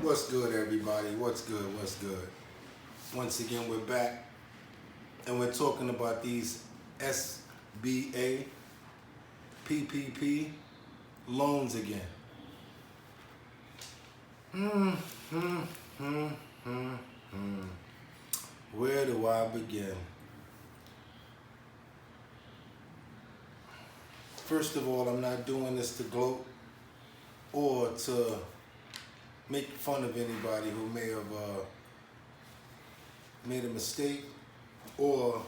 What's good, everybody? What's good? What's good? Once again, we're back and we're talking about these SBA, PPP loans again. Hmm, hmm, hmm, hmm, hmm. Where do I begin? First of all, I'm not doing this to gloat or to make fun of anybody who may have made a mistake or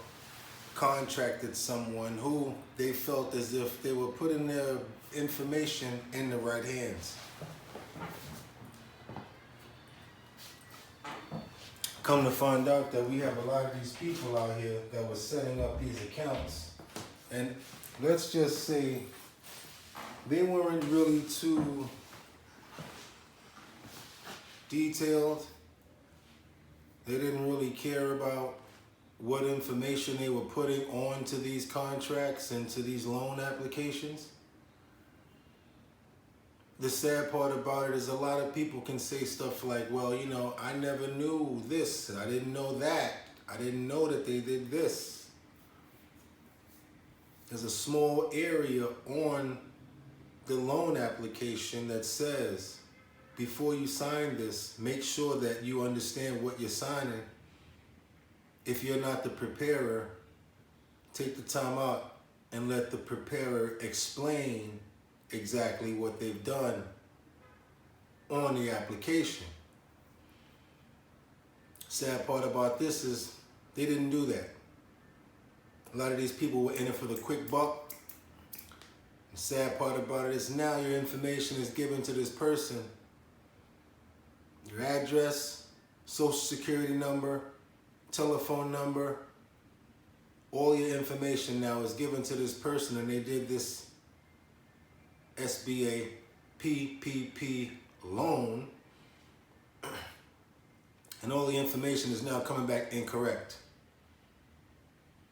contracted someone who they felt as if they were putting their information in the right hands. Come to find out that we have a lot of these people out here that were setting up these accounts, and let's just say they weren't really too detailed. They didn't really care about what information they were putting onto these contracts and to these loan applications. The sad part about it is a lot of people can say stuff like, well, I never knew this, I didn't know that, I didn't know that they did this. There's a small area on the loan application that says, before you sign this, make sure that you understand what you're signing. If you're not the preparer, take the time out and let the preparer explain exactly what they've done on the application. Sad part about this is they didn't do that. A lot of these people were in it for the quick buck. The sad part about it is now your information is given to this person. Your address, social security number, telephone number, all your information now is given to this person, and they did this SBA PPP loan, and all the information is now coming back incorrect.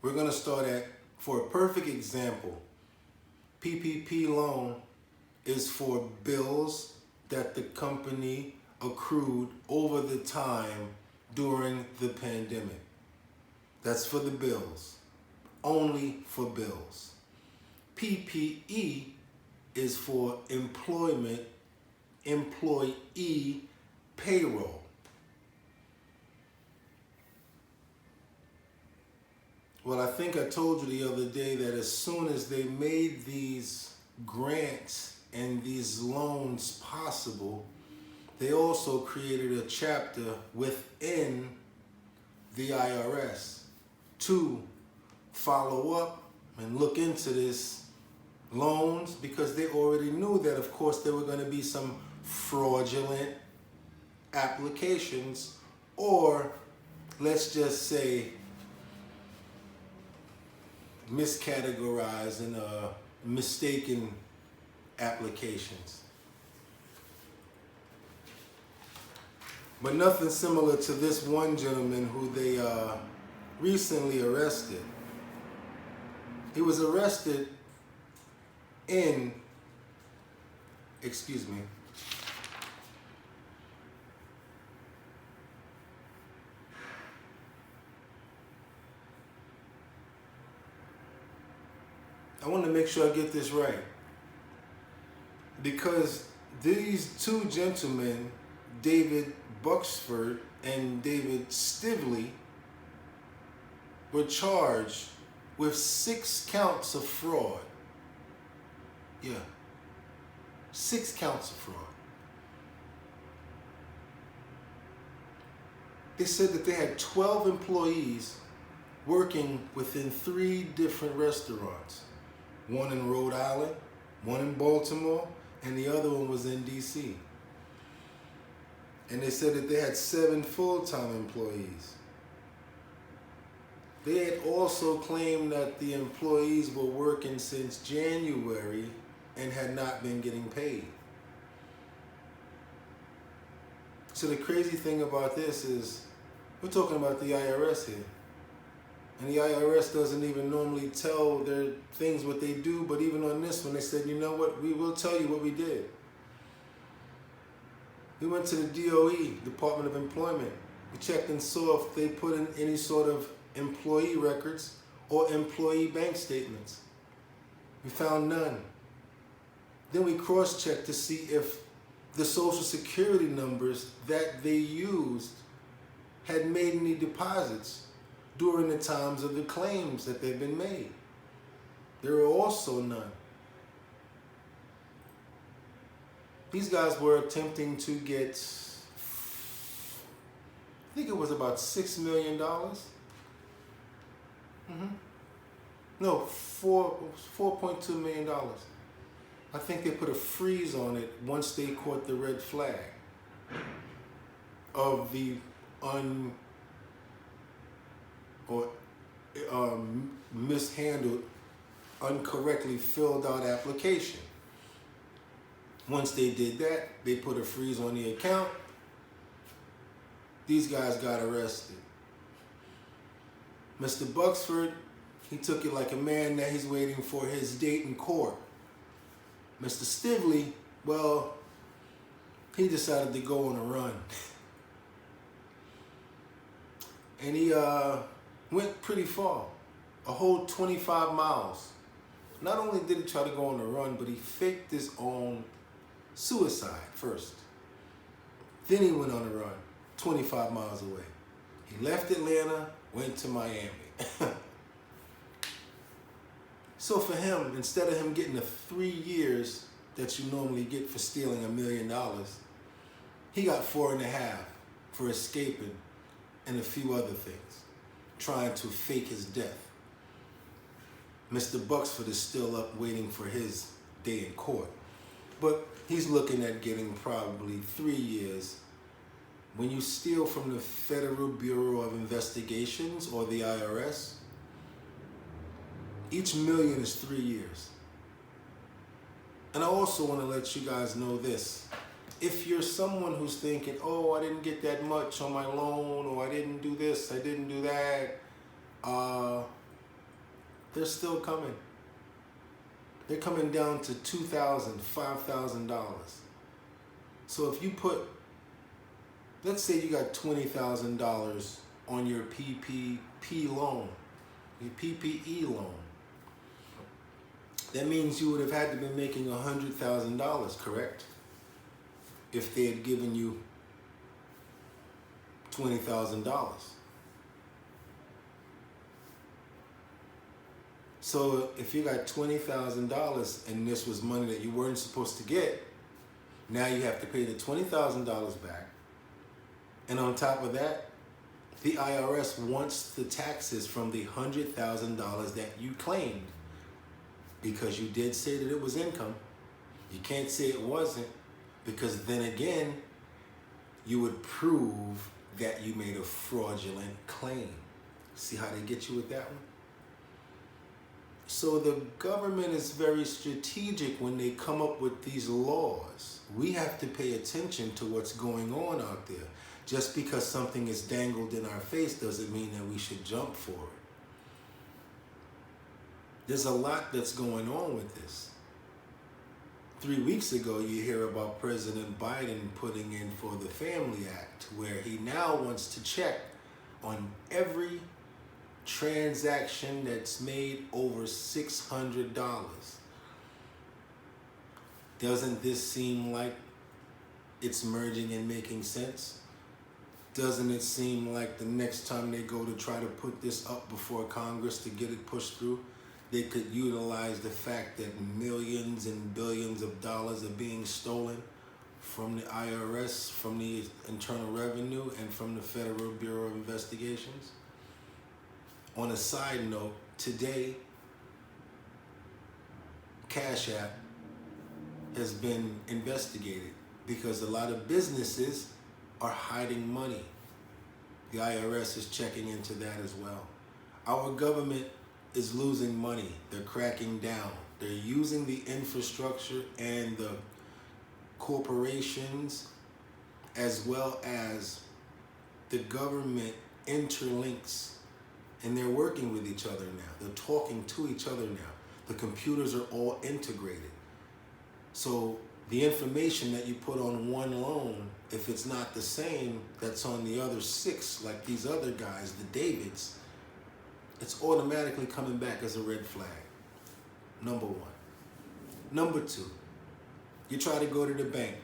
We're going to start at, for a perfect example, PPP loan is for bills that the company accrued over the time during the pandemic. That's for the bills, only for bills. PPE is for employee payroll. Well, I think I told you the other day that as soon as they made these grants and these loans possible, they also created a chapter within the IRS to follow up and look into this loans, because they already knew that, of course, there were going to be some fraudulent applications, or let's just say miscategorized and mistaken applications. But nothing similar to this one gentleman who they recently arrested. He was arrested in, excuse me, I want to make sure I get this right, because these two gentlemen, David Buxford and David Stively, were charged with 6 counts of fraud. Yeah, 6 counts of fraud. They said that they had 12 employees working within 3 different restaurants. One in Rhode Island, one in Baltimore, and the other one was in DC. And they said that they had 7 full-time employees. They had also claimed that the employees were working since January and had not been getting paid. So the crazy thing about this is, we're talking about the IRS here. And the IRS doesn't even normally tell their things what they do, but even on this one, they said, you know what, we will tell you what we did. We went to the DOE, Department of Employment. We checked and saw if they put in any sort of employee records or employee bank statements. We found none. Then we cross-checked to see if the Social Security numbers that they used had made any deposits during the times of the claims that they've been made. There were also none. These guys were attempting to get, I think it was about $6 million. No, $4.2 million. I think they put a freeze on it once they caught the red flag of the mishandled, incorrectly filled out application. Once they did that, they put a freeze on the account. These guys got arrested. Mr. Buxford, he took it like a man that he's waiting for his date in court. Mr. Stively, well, he decided to go on a run. And he went pretty far, a whole 25 miles. Not only did he try to go on a run, but he faked his own suicide first. Then he went on a run 25 miles away. He left Atlanta, went to Miami. So for him, instead of him getting the 3 years that you normally get for stealing $1 million, he got 4.5 for escaping and a few other things, trying to fake his death. Mr. Buxford is still up waiting for his day in court. But he's looking at getting probably 3 years. When you steal from the Federal Bureau of Investigations or the IRS, each million is 3 years. And I also want to let you guys know this. If you're someone who's thinking, oh, I didn't get that much on my loan, or I didn't do this, I didn't do that, they're still coming. They're coming down to $2,000, $5,000. So if you put, let's say you got $20,000 on your PPP loan, your PPE loan. That means you would have had to be making $100,000, correct? If they had given you $20,000. So if you got $20,000 and this was money that you weren't supposed to get, now you have to pay the $20,000 back. And on top of that, the IRS wants the taxes from the $100,000 that you claimed, because you did say that it was income. You can't say it wasn't, because then again, you would prove that you made a fraudulent claim. See how they get you with that one? So the government is very strategic when they come up with these laws. We have to pay attention to what's going on out there. Just because something is dangled in our face doesn't mean that we should jump for it. There's a lot that's going on with this. 3 weeks ago, you hear about President Biden putting in for the Family Act, where he now wants to check on every transaction that's made over $600. Doesn't this seem like it's merging and making sense? Doesn't it seem like the next time they go to try to put this up before Congress to get it pushed through, they could utilize the fact that millions and billions of dollars are being stolen from the IRS, from the Internal Revenue, and from the Federal Bureau of Investigations? On a side note, today, Cash App has been investigated because a lot of businesses are hiding money. The IRS is checking into that as well. Our government is losing money. They're cracking down. They're using the infrastructure and the corporations, as well as the government interlinks, and they're working with each other now. They're talking to each other now. The computers are all integrated. So the information that you put on one loan, if it's not the same that's on the other 6, like these other guys, the Davids, it's automatically coming back as a red flag. Number 1. Number 2, you try to go to the bank.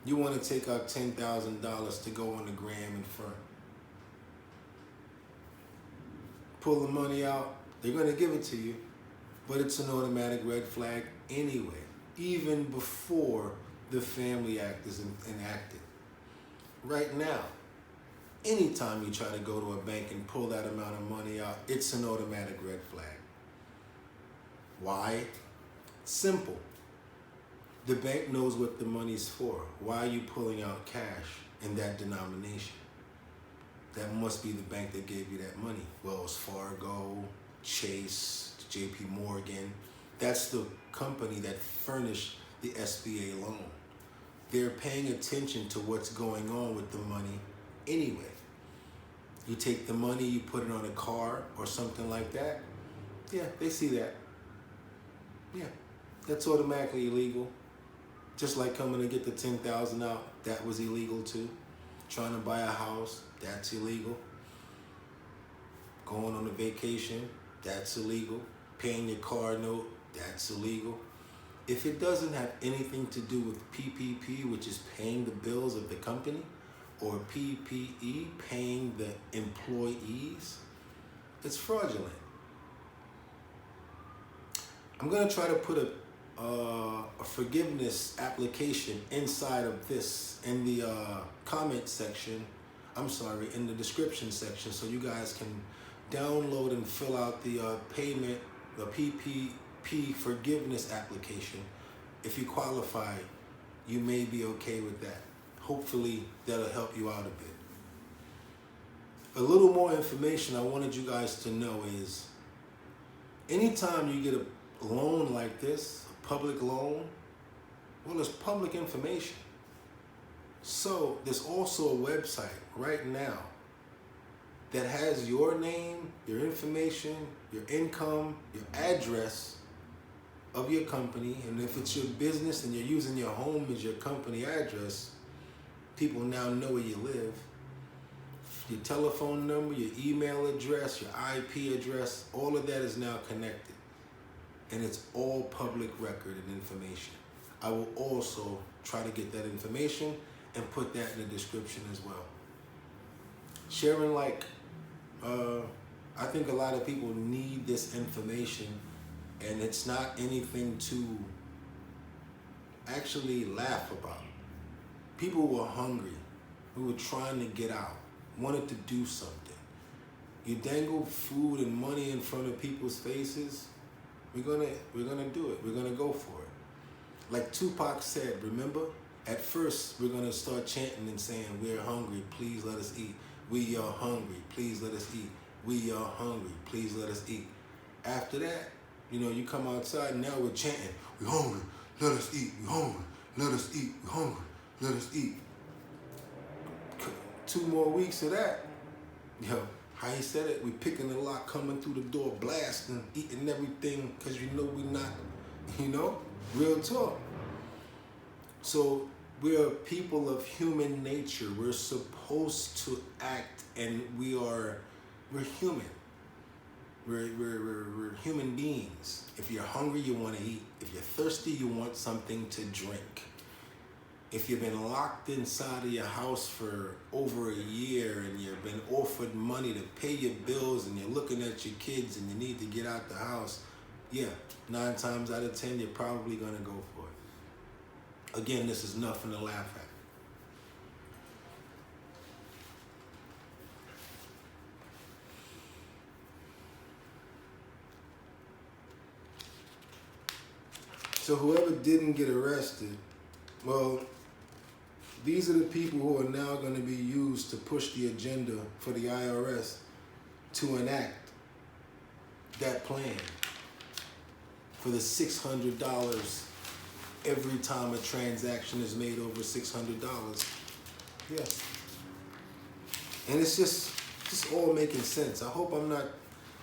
You want to take out $10,000 to go on the gram in front. Pull the money out, they're going to give it to you, but it's an automatic red flag anyway, even before the Family Act is enacted. Right now, anytime you try to go to a bank and pull that amount of money out, it's an automatic red flag. Why? Simple. The bank knows what the money's for. Why are you pulling out cash in that denomination? That must be the bank that gave you that money. Wells Fargo, Chase, JP Morgan. That's the company that furnished the SBA loan. They're paying attention to what's going on with the money anyway. You take the money, you put it on a car or something like that. Yeah, they see that. Yeah, that's automatically illegal. Just like coming to get the $10,000 out, that was illegal too. Trying to buy a house, that's illegal. Going on a vacation, that's illegal. Paying your car note, that's illegal. If it doesn't have anything to do with PPP, which is paying the bills of the company, or PPE, paying the employees, it's fraudulent. I'm gonna try to put a forgiveness application inside of this in the comment section. In the description section, so you guys can download and fill out the the PPP forgiveness application. If you qualify, you may be okay with that. Hopefully, that'll help you out a bit. A little more information I wanted you guys to know is, anytime you get a loan like this, a public loan, well, it's public information. So there's also a website right now that has your name, your information, your income, your address of your company. And if it's your business and you're using your home as your company address, people now know where you live. Your telephone number, your email address, your IP address, all of that is now connected. And it's all public record and information. I will also try to get that information and put that in the description as well. Share and like. I think a lot of people need this information, and it's not anything to actually laugh about. People were hungry, who were trying to get out, wanted to do something. You dangle food and money in front of people's faces, we're gonna do it. We're gonna go for it. Like Tupac said, remember? At first, we're gonna start chanting and saying, "We're hungry, please let us eat. We are hungry, please let us eat. We are hungry, please let us eat." After that, you come outside and now we're chanting, "We're hungry, let us eat. We're hungry, let us eat. We're hungry, let us eat." 2 more weeks of that, how he said it, we picking the lock, coming through the door, blasting, eating everything, because we not, real talk. So we're people of human nature. We're supposed to act, and we're human. We're human beings. If you're hungry, you want to eat. If you're thirsty, you want something to drink. If you've been locked inside of your house for over a year and you've been offered money to pay your bills and you're looking at your kids and you need to get out the house, 9 times out of 10, you're probably going to go for it. Again, this is nothing to laugh at. So whoever didn't get arrested, well, these are the people who are now going to be used to push the agenda for the IRS to enact that plan for the $600 every time a transaction is made over $600. Yeah. And it's just all making sense. I hope I'm not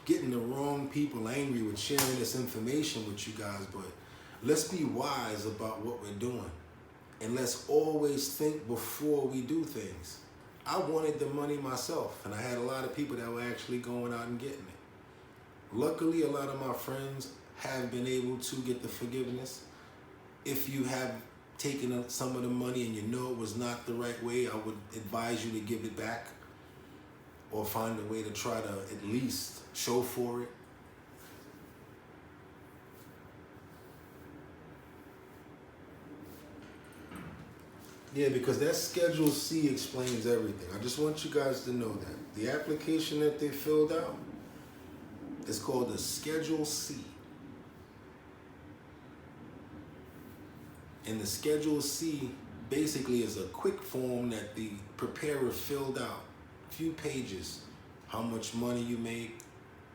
getting the wrong people angry with sharing this information with you guys, but Let's be wise about what we're doing. And let's always think before we do things. I wanted the money myself, and I had a lot of people that were actually going out and getting it. Luckily, a lot of my friends have been able to get the forgiveness. If you have taken some of the money and you know it was not the right way, I would advise you to give it back or find a way to try to at least show for it. Yeah, because that Schedule C explains everything. I just want you guys to know that. The application that they filled out is called the Schedule C. And the Schedule C basically is a quick form that the preparer filled out. A few pages. How much money you make,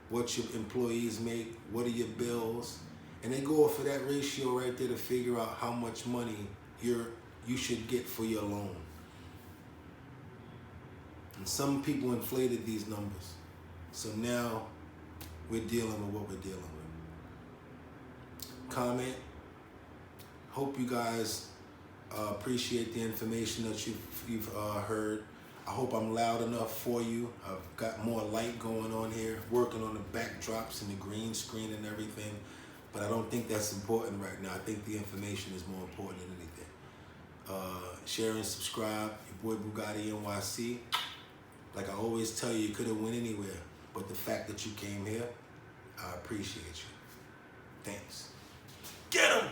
what your employees make, what are your bills. And they go off of that ratio right there to figure out how much money you should get for your loan. And some people inflated these numbers. So now we're dealing with what we're dealing with. Comment. Hope you guys appreciate the information that you've heard. I hope I'm loud enough for you. I've got more light going on here, working on the backdrops and the green screen and everything. But I don't think that's important right now. I think the information is more important than anything. Share and subscribe. Your boy Bugatti NYC. Like I always tell you could have went anywhere. But the fact that you came here, I appreciate you. Thanks. Get 'em!